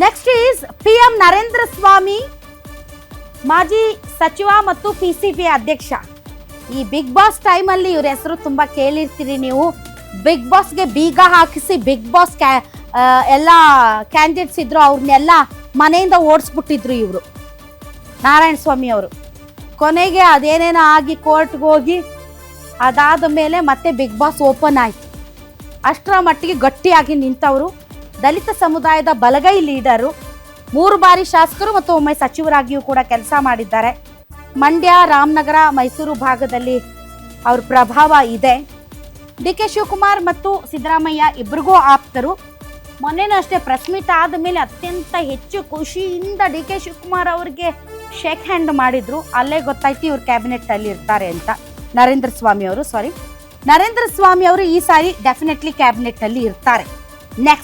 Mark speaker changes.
Speaker 1: Next is PM Narendra Swamy, ಮಾಜಿ ಸಚಿವ ಮತ್ತು PCB ಅಧ್ಯಕ್ಷ. ಈ ಬಿಗ್ ಬಾಸ್ ಟೈಮಲ್ಲಿ ಇವ್ರ ಹೆಸರು ತುಂಬ ಕೇಳಿರ್ತೀರಿ ನೀವು. ಬಿಗ್ ಬಾಸ್ಗೆ ಬೀಗ ಹಾಕಿಸಿ ಬಿಗ್ ಬಾಸ್ ಎಲ್ಲ ಕ್ಯಾಂಡಿಡೇಟ್ಸ್ ಇದ್ರು, ಅವ್ರನ್ನೆಲ್ಲ ಮನೆಯಿಂದ ಓಡಿಸ್ಬಿಟ್ಟಿದ್ರು ಇವರು ನಾರಾಯಣ ಸ್ವಾಮಿ ಅವರು. ಕೊನೆಗೆ ಅದೇನೇನೋ ಆಗಿ ಕೋರ್ಟ್ಗೆ ಹೋಗಿ ಅದಾದ ಮೇಲೆ ಮತ್ತೆ ಬಿಗ್ ಬಾಸ್ ಓಪನ್ ಆಯಿತು. ಅಷ್ಟರ ಮಟ್ಟಿಗೆ ಗಟ್ಟಿಯಾಗಿ ನಿಂತವರು, ದಲಿತ ಸಮುದಾಯದ ಬಲಗೈ ಲೀಡರು, 3 ಬಾರಿ ಶಾಸಕರು ಮತ್ತು ಒಮ್ಮೆ ಸಚಿವರಾಗಿಯೂ ಕೂಡ ಕೆಲಸ ಮಾಡಿದ್ದಾರೆ. ಮಂಡ್ಯ, ರಾಮನಗರ, ಮೈಸೂರು ಭಾಗದಲ್ಲಿ ಅವ್ರ ಪ್ರಭಾವ ಇದೆ. DK ಶಿವಕುಮಾರ್ ಮತ್ತು ಸಿದ್ದರಾಮಯ್ಯ ಇಬ್ಬರಿಗೂ ಆಪ್ತರು. ಮೊನ್ನೆನೂ ಅಷ್ಟೇ ಪ್ರೆಸ್ ಮೀಟ್ ಆದಮೇಲೆ ಅತ್ಯಂತ ಹೆಚ್ಚು ಖುಷಿಯಿಂದ DK ಶಿವಕುಮಾರ್ ಅವ್ರಿಗೆ ಶೇಕ್ ಹ್ಯಾಂಡ್ ಮಾಡಿದ್ರು. ಅಲ್ಲೇ ಗೊತ್ತಾಯ್ತು ಇವ್ರು ಕ್ಯಾಬಿನೆಟ್ ಅಲ್ಲಿ ಇರ್ತಾರೆ ಅಂತ. ನರೇಂದ್ರ ಸ್ವಾಮಿ ಅವರು ಈ ಸಾರಿ ಡೆಫಿನೆಟ್ಲಿ ಕ್ಯಾಬಿನೆಟ್ ಅಲ್ಲಿ ಇರ್ತಾರೆ. ನೆಕ್ಸ್ಟ್